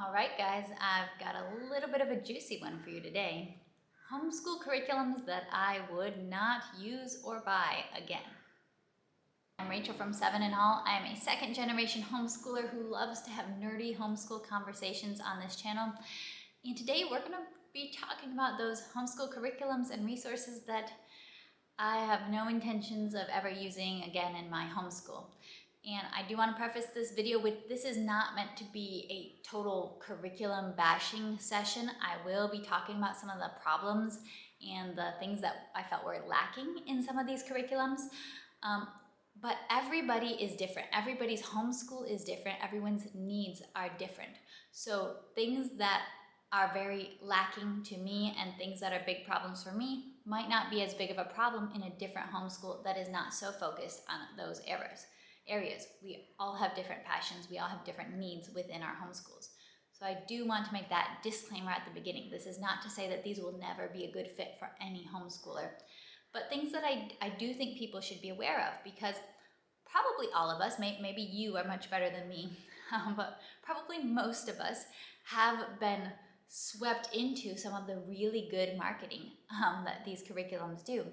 All right, guys, I've got a little bit of a juicy one for you today. Homeschool curriculums that I would not use or buy again. I'm Rachel from 7 and All. I am a second generation homeschooler who loves to have nerdy homeschool conversations on this channel. And today we're going to be talking about those homeschool curriculums and resources that I have no intentions of ever using again in my homeschool. And I do want to preface this video with this is not meant to be a total curriculum bashing session. I will be talking about some of the problems and the things that I felt were lacking in some of these curriculums. But everybody is different. Everybody's homeschool is different. Everyone's needs are different. So things that are very lacking to me and things that are big problems for me might not be as big of a problem in a different homeschool that is not so focused on those areas. We all have different passions. We all have different needs within our homeschools. So I do want to make that disclaimer at the beginning. This is not to say that these will never be a good fit for any homeschooler, but things that I do think people should be aware of, because probably all of us, maybe you are much better than me, but probably most of us have been swept into some of the really good marketing that these curriculums do.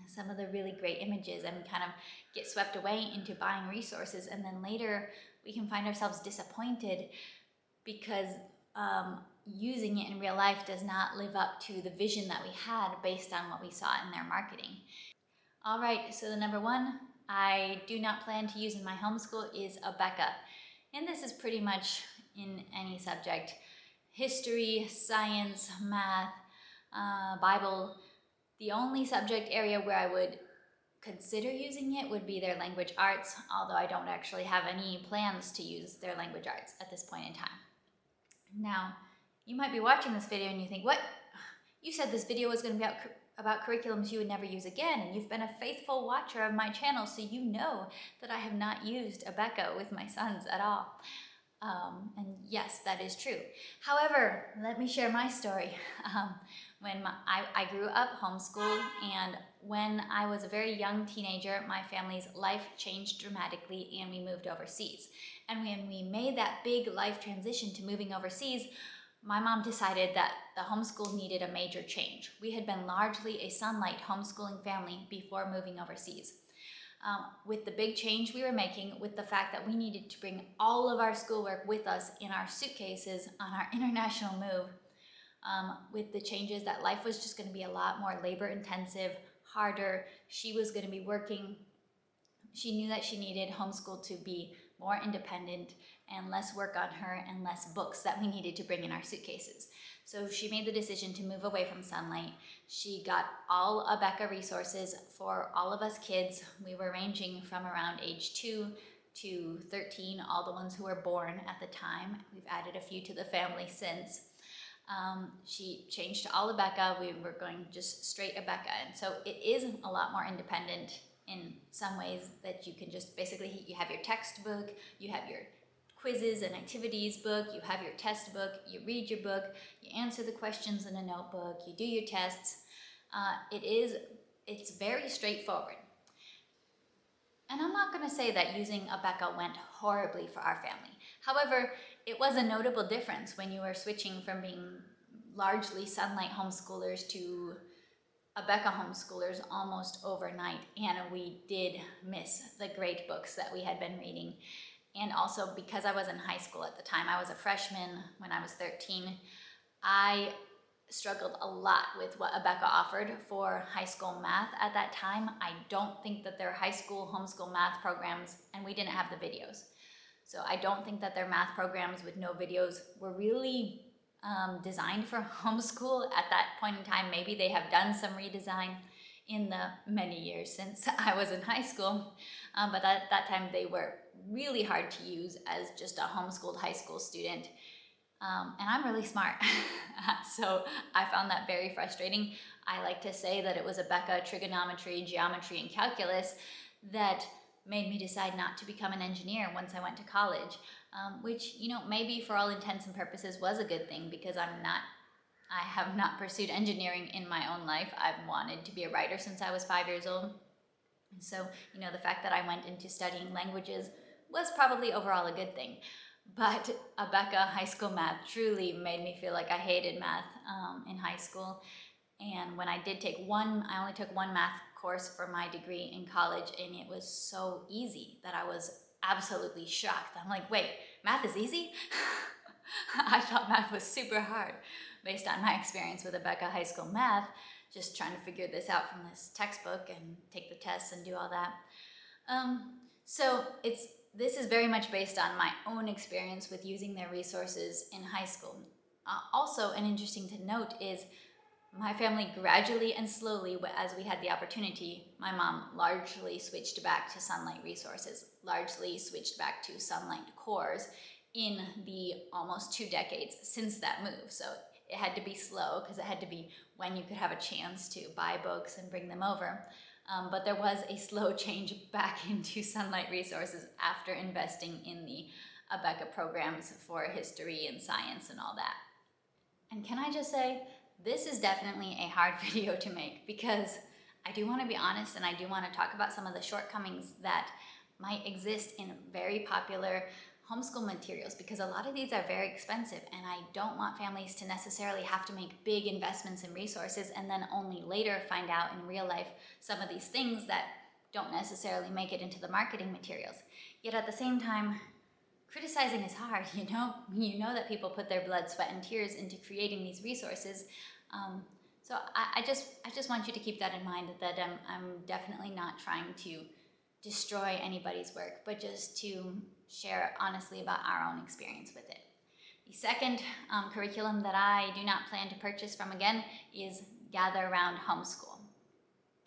Some of the really great images, and we kind of get swept away into buying resources, and then later we can find ourselves disappointed because using it in real life does not live up to the vision that we had based on what we saw in their marketing. All right, so the number one I do not plan to use in my homeschool is Abeka. And this is pretty much in any subject: history, science, math, Bible. The only subject area where I would consider using it would be their language arts, although I don't actually have any plans to use their language arts at this point in time. Now, you might be watching this video and you think, what? You said this video was going to be about curriculums you would never use again, and you've been a faithful watcher of my channel, so you know that I have not used Abeka with my sons at all. And yes, that is true. However, let me share my story. I grew up homeschooled, and when I was a very young teenager, my family's life changed dramatically and we moved overseas. And when we made that big life transition to moving overseas, my mom decided that the homeschool needed a major change. We had been largely a Sunlight homeschooling family before moving overseas. With the big change we were making, with the fact that we needed to bring all of our schoolwork with us in our suitcases on our international move, with the changes that life was just going to be a lot more labor intensive, harder. She was going to be working. She knew that she needed homeschool to be more independent and less work on her and less books that we needed to bring in our suitcases. So she made the decision to move away from Sunlight. She got all Abeka resources for all of us kids. We were ranging from around age 2 to 13, all the ones who were born at the time. We've added a few to the family since. She changed to all Abeka. We were going just straight Abeka. And so it is a lot more independent in some ways, that you can just basically, you have your textbook, you have your quizzes and activities book, you have your test book, you read your book, you answer the questions in a notebook, you do your tests. It's very straightforward. And I'm not going to say that using Abeka went horribly for our family. However, it was a notable difference when you were switching from being largely Sunlight homeschoolers to Abeka homeschoolers almost overnight, and we did miss the great books that we had been reading. And also, because I was in high school at the time, I was a freshman when I was 13, I struggled a lot with what Abeka offered for high school math at that time. I don't think that their high school homeschool math programs, and we didn't have the videos, so I don't think that their math programs with no videos were really designed for homeschool at that point in time. Maybe they have done some redesign in the many years since I was in high school, but at that time they were really hard to use as just a homeschooled high school student. And I'm really smart, so I found that very frustrating. I like to say that it was Abeka, trigonometry, geometry, and calculus that made me decide not to become an engineer once I went to college, which, maybe for all intents and purposes was a good thing, because I have not pursued engineering in my own life. I've wanted to be a writer since I was 5 years old. And so, the fact that I went into studying languages was probably overall a good thing. But Abeka high school math truly made me feel like I hated math in high school. And when I did take one, I only took one math course for my degree in college, and it was so easy that I was absolutely shocked. I'm like, wait, math is easy? I thought math was super hard based on my experience with Abeka high school math, just trying to figure this out from this textbook and take the tests and do all that. So this is very much based on my own experience with using their resources in high school. Also, and interesting to note is my family gradually and slowly, as we had the opportunity, my mom largely switched back to Sunlight resources, largely switched back to Sunlight cores in the almost 2 decades since that move. So it had to be slow because it had to be when you could have a chance to buy books and bring them over. But there was a slow change back into Sunlight resources after investing in the Abeka programs for history and science and all that. And can I just say, this is definitely a hard video to make because I do want to be honest and I do want to talk about some of the shortcomings that might exist in very popular homeschool materials, because a lot of these are very expensive and I don't want families to necessarily have to make big investments in resources and then only later find out in real life some of these things that don't necessarily make it into the marketing materials. Yet at the same time, criticizing is hard, you know? You know that people put their blood, sweat, and tears into creating these resources. So I just want you to keep that in mind, that I'm definitely not trying to destroy anybody's work, but just to share honestly about our own experience with it. The second curriculum that I do not plan to purchase from again is Gather Around Homeschool.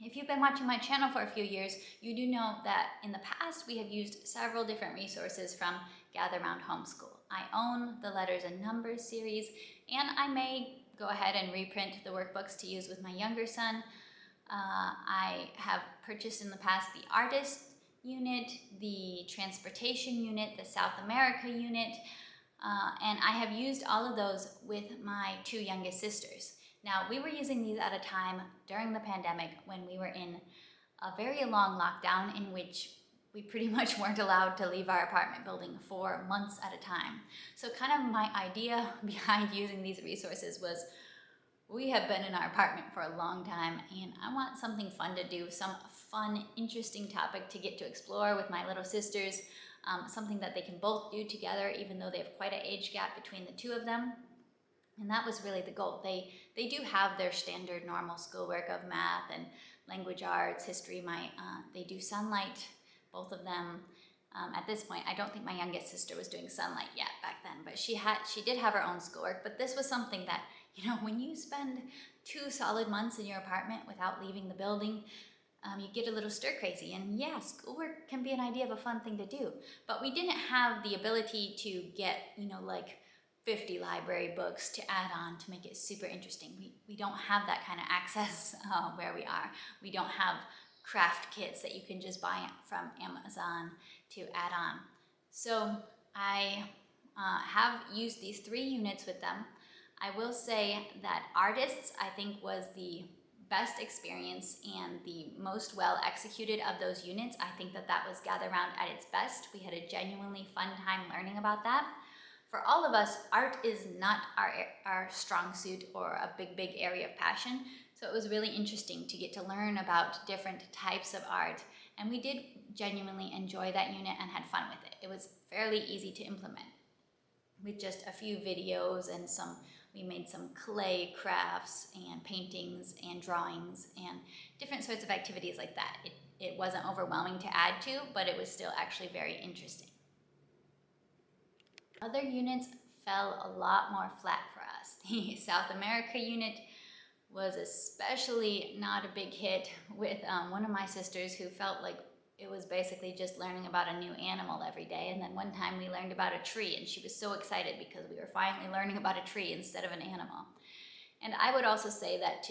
If you've been watching my channel for a few years, you do know that in the past we have used several different resources from Gather Around Homeschool. I own the Letters and Numbers series, and I may go ahead and reprint the workbooks to use with my younger son. I have purchased in the past the Artist unit, the Transportation unit, the South America unit, and I have used all of those with my 2 youngest sisters. Now, we were using these at a time during the pandemic when we were in a very long lockdown in which we pretty much weren't allowed to leave our apartment building for months at a time. So kind of my idea behind using these resources was, we have been in our apartment for a long time and I want something fun to do, some fun, interesting topic to get to explore with my little sisters, something that they can both do together even though they have quite an age gap between the 2 of them. And that was really the goal. They do have their standard normal schoolwork of math and language arts, history. They do Sunlight, both of them. At this point, I don't think my youngest sister was doing Sunlight yet back then, but she did have her own schoolwork. But this was something that, you know, when you spend 2 solid months in your apartment without leaving the building, you get a little stir crazy. And yeah, schoolwork can be an idea of a fun thing to do, but we didn't have the ability to get, you know, like 50 library books to add on to make it super interesting. We don't have that kind of access where we are. We don't have craft kits that you can just buy from Amazon to add on. So I have used these 3 units with them. I will say that Artists, I think, was the best experience and the most well executed of those units. I think that was Gather Round at its best. We had a genuinely fun time learning about that. For all of us, art is not our strong suit or a big area of passion. So it was really interesting to get to learn about different types of art. And we did genuinely enjoy that unit and had fun with it. It was fairly easy to implement with just a few videos and we made some clay crafts and paintings and drawings and different sorts of activities like that. It wasn't overwhelming to add to, but it was still actually very interesting. Other units fell a lot more flat for us. The South America unit was especially not a big hit with one of my sisters who felt like it was basically just learning about a new animal every day. And then one time we learned about a tree and she was so excited because we were finally learning about a tree instead of an animal. And I would also say that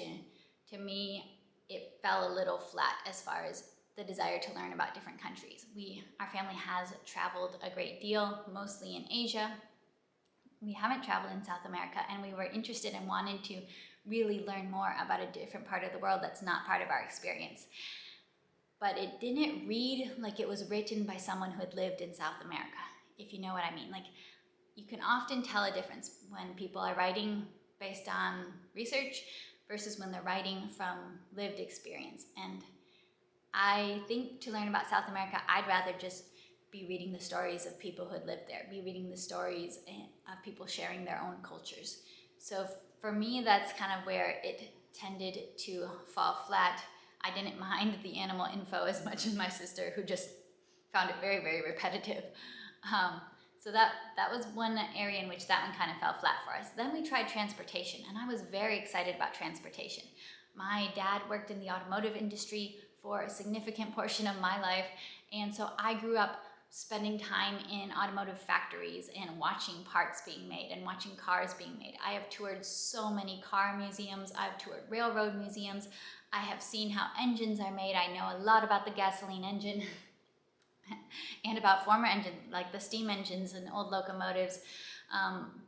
to me, it fell a little flat as far as the desire to learn about different countries. Our family has traveled a great deal, mostly in Asia. We haven't traveled in South America, and we were interested and wanted to really learn more about a different part of the world that's not part of our experience. But it didn't read like it was written by someone who had lived in South America, if you know what I mean. Like, you can often tell a difference when people are writing based on research versus when they're writing from lived experience. And I think to learn about South America, I'd rather just be reading the stories of people who had lived there, be reading the stories of people sharing their own cultures. So for me, that's kind of where it tended to fall flat. I didn't mind the animal info as much as my sister, who just found it very, very repetitive. So that was one area in which that one kind of fell flat for us. Then we tried transportation, and I was very excited about transportation. My dad worked in the automotive industry for a significant portion of my life, and so I grew up spending time in automotive factories and watching parts being made and watching cars being made. I have toured so many car museums. I've toured railroad museums. I have seen how engines are made. I know a lot about the gasoline engine and about former engines, like the steam engines and old locomotives,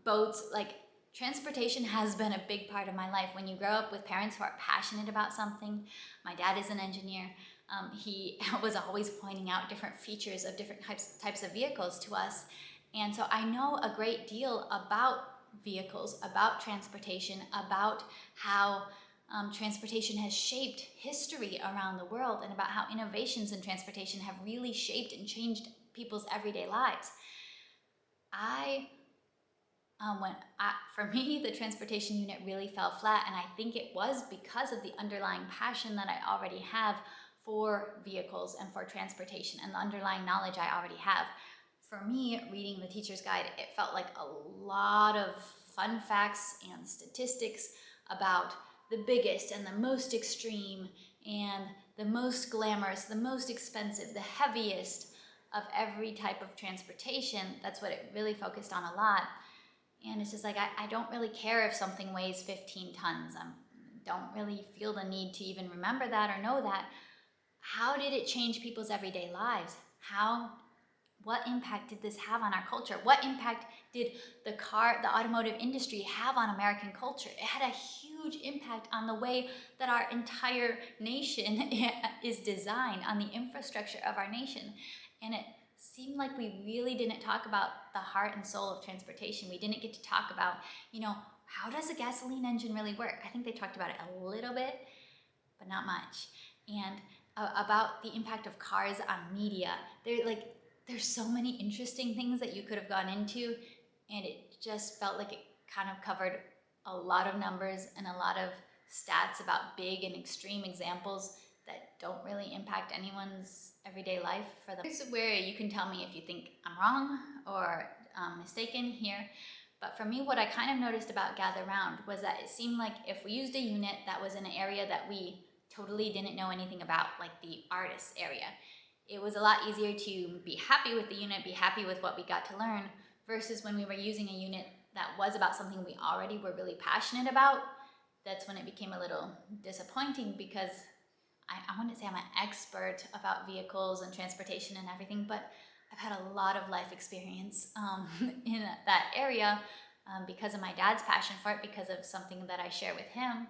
boats. Like, transportation has been a big part of my life. When you grow up with parents who are passionate about something, my dad is an engineer. He was always pointing out different features of different types of vehicles to us. And so I know a great deal about vehicles, about transportation, about how transportation has shaped history around the world, and about how innovations in transportation have really shaped and changed people's everyday lives. For me, the transportation unit really fell flat, and I think it was because of the underlying passion that I already have for vehicles and for transportation, and the underlying knowledge I already have. For me, reading the teacher's guide, it felt like a lot of fun facts and statistics about the biggest and the most extreme and the most glamorous, the most expensive, the heaviest of every type of transportation. That's what it really focused on a lot. And it's just like, I don't really care if something weighs 15 tons. I don't really feel the need to even remember that or know that. How did it change people's everyday lives? What impact did this have on our culture? What impact did the automotive industry have on American culture? It had a huge impact on the way that our entire nation is designed, on the infrastructure of our nation. And it seemed like we really didn't talk about the heart and soul of transportation. We didn't get to talk about, how does a gasoline engine really work? I think they talked about it a little bit, but not much. And about the impact of cars on media. There's so many interesting things that you could have gone into, and it just felt like it kind of covered a lot of numbers and a lot of stats about big and extreme examples that don't really impact anyone's everyday life. Here's where you can tell me if you think I'm wrong or mistaken here. But for me, what I kind of noticed about Gather Round was that it seemed like if we used a unit that was in an area that we totally didn't know anything about, like the artists area, it was a lot easier to be happy with the unit, be happy with what we got to learn, versus when we were using a unit that was about something we already were really passionate about. That's when it became a little disappointing, because I wouldn't say I'm an expert about vehicles and transportation and everything, but I've had a lot of life experience in that area because of my dad's passion for it, because of something that I share with him.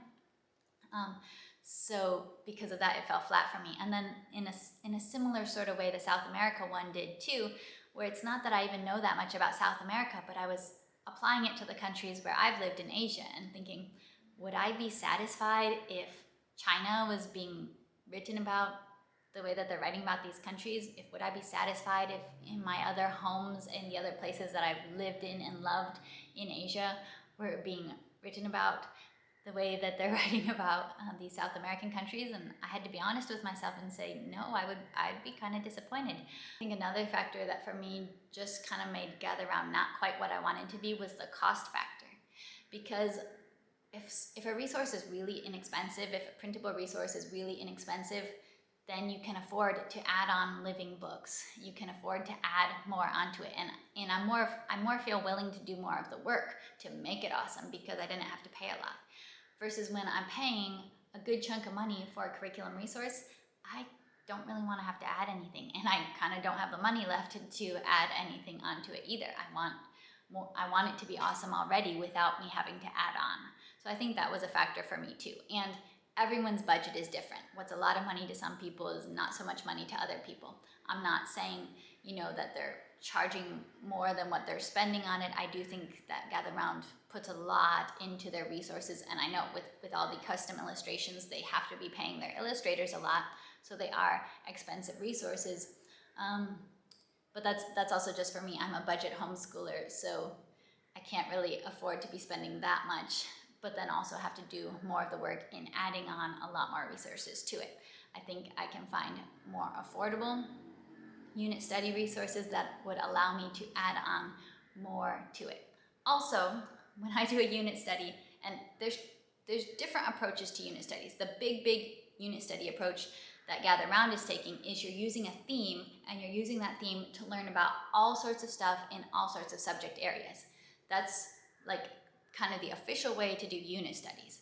So because of that, it fell flat for me. And then in a similar sort of way, the South America one did too, where it's not that I even know that much about South America, but I was applying it to the countries where I've lived in Asia and thinking, would I be satisfied if China was being written about the way that they're writing about these countries? Would I be satisfied if in my other homes and the other places that I've lived in and loved in Asia were being written about the way that they're writing about these South American countries? And I had to be honest with myself and say, no, I'd be kind of disappointed. I think another factor that for me just kind of made Gather Round not quite what I wanted to be was the cost factor. Because if a resource is really inexpensive, if a printable resource is really inexpensive, then you can afford to add on living books. You can afford to add more onto it. And I more feel willing to do more of the work to make it awesome, because I didn't have to pay a lot. Versus when I'm paying a good chunk of money for a curriculum resource, I don't really want to have to add anything. And I kind of don't have the money left to add anything onto it either. I want it to be awesome already without me having to add on. So I think that was a factor for me too. And everyone's budget is different. What's a lot of money to some people is not so much money to other people. I'm not saying, that they're charging more than what they're spending on it. I do think that Gather Round puts a lot into their resources, and I know with all the custom illustrations, they have to be paying their illustrators a lot, so they are expensive resources. But that's also just for me. I'm a budget homeschooler, so I can't really afford to be spending that much, but then also have to do more of the work in adding on a lot more resources to it. I think I can find more affordable unit study resources that would allow me to add on more to it. Also, when I do a unit study, and there's different approaches to unit studies. The big unit study approach that Gather Round is taking is you're using a theme, and you're using that theme to learn about all sorts of stuff in all sorts of subject areas. That's like kind of the official way to do unit studies.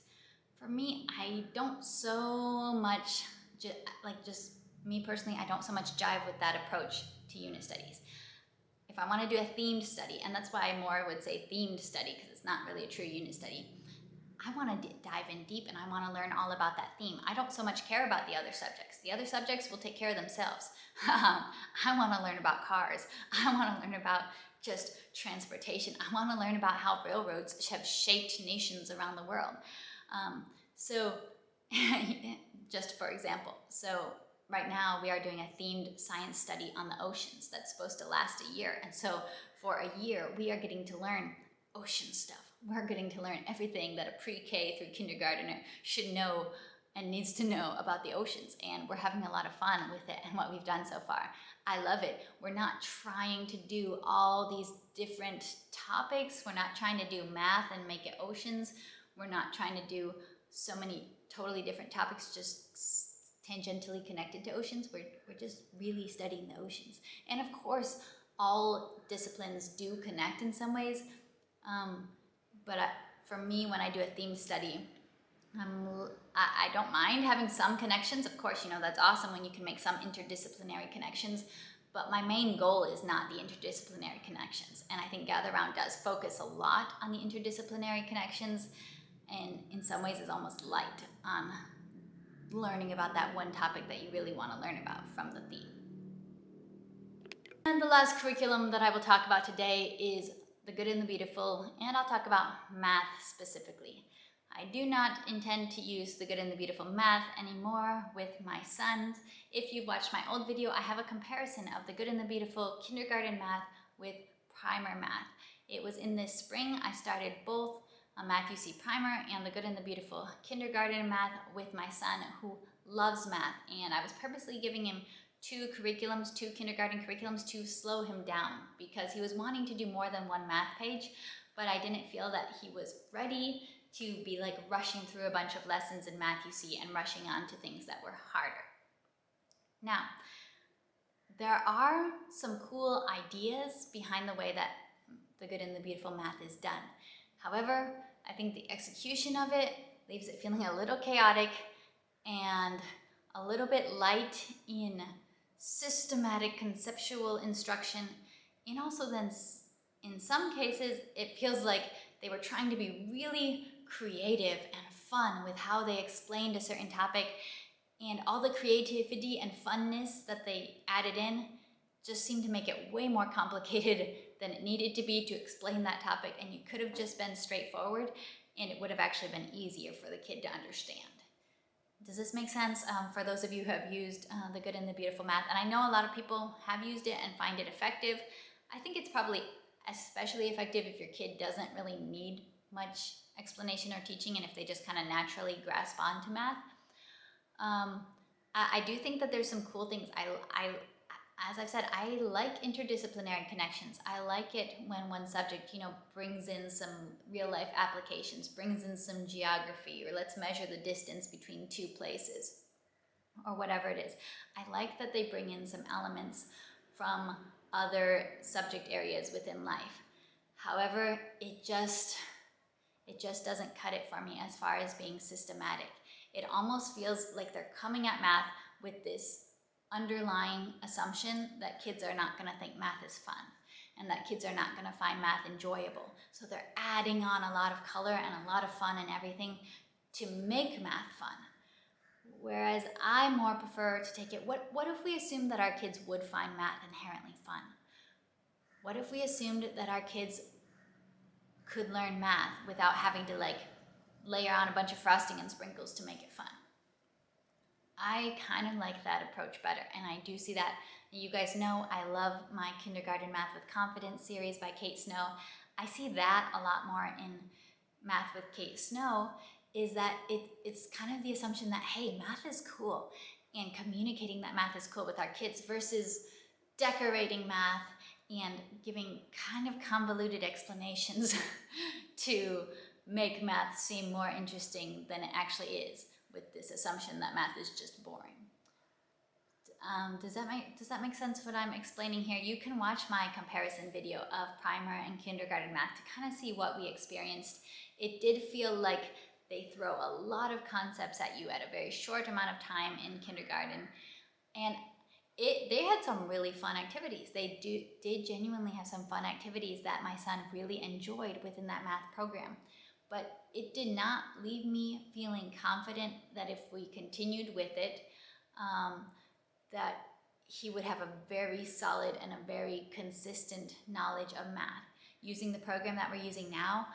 For me, I don't so much, just me personally, I don't so much jive with that approach to unit studies. If I want to do a themed study, and that's why I more would say themed study, because it's not really a true unit study, I want to dive in deep and I want to learn all about that theme. I don't so much care about the other subjects. The other subjects will take care of themselves. I want to learn about cars. I want to learn about just transportation. I want to learn about how railroads have shaped nations around the world. So just for example, so right now we are doing a themed science study on the oceans that's supposed to last a year. And so for a year, we are getting to learn ocean stuff. We're getting to learn everything that a pre-K through kindergartner should know and needs to know about the oceans. And we're having a lot of fun with it and what we've done so far. I love it. We're not trying to do all these different topics. We're not trying to do math and make it oceans. We're not trying to do so many totally different topics just tangentially connected to oceans. We're just really studying the oceans. And of course, all disciplines do connect in some ways. But for me, when I do a themed study, I don't mind having some connections. Of course, that's awesome when you can make some interdisciplinary connections, but my main goal is not the interdisciplinary connections. And I think Gather Round does focus a lot on the interdisciplinary connections, and in some ways is almost light on learning about that one topic that you really want to learn about from the theme. And the last curriculum that I will talk about today is The Good and the Beautiful, and I'll talk about math specifically. I do not intend to use The Good and the Beautiful math anymore with my sons. If you've watched my old video, I have a comparison of The Good and the Beautiful kindergarten math with primer math. It was in this spring I started both a Math UC primer and The Good and the Beautiful kindergarten math with my son, who loves math, and I was purposely giving him two kindergarten curriculums to slow him down because he was wanting to do more than one math page, but I didn't feel that he was ready to be like rushing through a bunch of lessons in Math UC and rushing on to things that were harder. Now, there are some cool ideas behind the way that The Good and the Beautiful math is done. However, I think the execution of it leaves it feeling a little chaotic and a little bit light in systematic conceptual instruction, and also then in some cases it feels like they were trying to be really creative and fun with how they explained a certain topic, and all the creativity and funness that they added in just seemed to make it way more complicated than it needed to be to explain that topic, and you could have just been straightforward and it would have actually been easier for the kid to understand. Does this make sense for those of you who have used The Good and the Beautiful math? And I know a lot of people have used it and find it effective. I think it's probably especially effective if your kid doesn't really need much explanation or teaching, and if they just kind of naturally grasp onto math. I do think that there's some cool things. As I've said, I like interdisciplinary connections. I like it when one subject, brings in some real life applications, brings in some geography, or let's measure the distance between two places, or whatever it is. I like that they bring in some elements from other subject areas within life. However, it just doesn't cut it for me as far as being systematic. It almost feels like they're coming at math with this underlying assumption that kids are not going to think math is fun, and that kids are not going to find math enjoyable. So they're adding on a lot of color and a lot of fun and everything to make math fun. Whereas I more prefer to take it, what if we assume that our kids would find math inherently fun? What if we assumed that our kids could learn math without having to like layer on a bunch of frosting and sprinkles to make it fun? I kind of like that approach better, and I do see that. You guys know I love my Kindergarten Math with Confidence series by Kate Snow. I see that a lot more in Math with Kate Snow, is that it's kind of the assumption that, hey, math is cool, and communicating that math is cool with our kids versus decorating math and giving kind of convoluted explanations to make math seem more interesting than it actually is, with this assumption that math is just boring. Does that make sense what I'm explaining here? You can watch my comparison video of primer and kindergarten math to kind of see what we experienced. It did feel like they throw a lot of concepts at you at a very short amount of time in kindergarten, and they had some really fun activities. They did genuinely have some fun activities that my son really enjoyed within that math program. But it did not leave me feeling confident that if we continued with it, that he would have a very solid and a very consistent knowledge of math. Using the program that we're using now,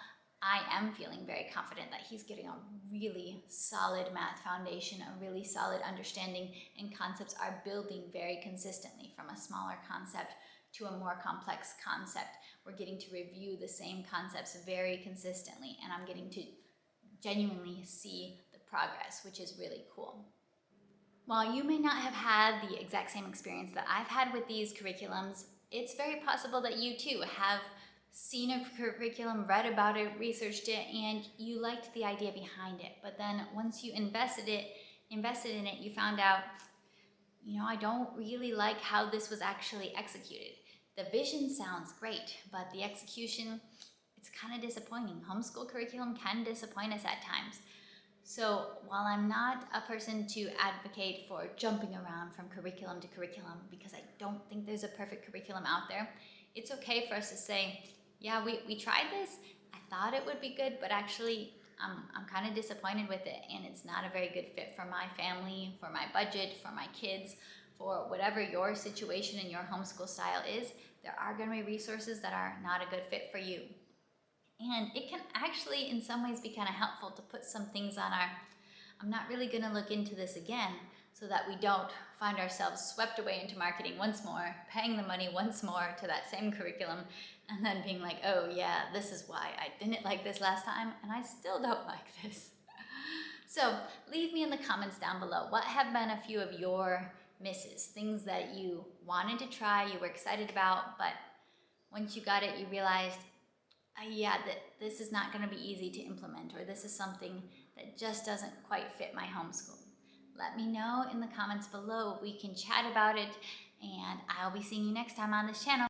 I am feeling very confident that he's getting a really solid math foundation, a really solid understanding, and concepts are building very consistently from a smaller concept to a more complex concept. We're getting to review the same concepts very consistently, and I'm getting to genuinely see the progress, which is really cool. While you may not have had the exact same experience that I've had with these curriculums, it's very possible that you too have seen a curriculum, read about it, researched it, and you liked the idea behind it. But then once you invested in it, you found out, I don't really like how this was actually executed. The vision sounds great, but the execution, it's kind of disappointing. Homeschool curriculum can disappoint us at times. So while I'm not a person to advocate for jumping around from curriculum to curriculum, because I don't think there's a perfect curriculum out there, it's okay for us to say, yeah, we tried this, I thought it would be good, but actually I'm kind of disappointed with it, and it's not a very good fit for my family, for my budget, for my kids, for whatever your situation and your homeschool style is. There are going to be resources that are not a good fit for you. And it can actually, in some ways, be kind of helpful to put some things on our, I'm not really going to look into this again, so that we don't find ourselves swept away into marketing once more, paying the money once more to that same curriculum, and then being like, oh yeah, this is why I didn't like this last time, and I still don't like this. So leave me in the comments down below, what have been a few of your misses, things that you wanted to try, you were excited about, but once you got it, you realized, yeah, that this is not going to be easy to implement, or this is something that just doesn't quite fit my homeschool. Let me know in the comments below. We can chat about it, and I'll be seeing you next time on this channel.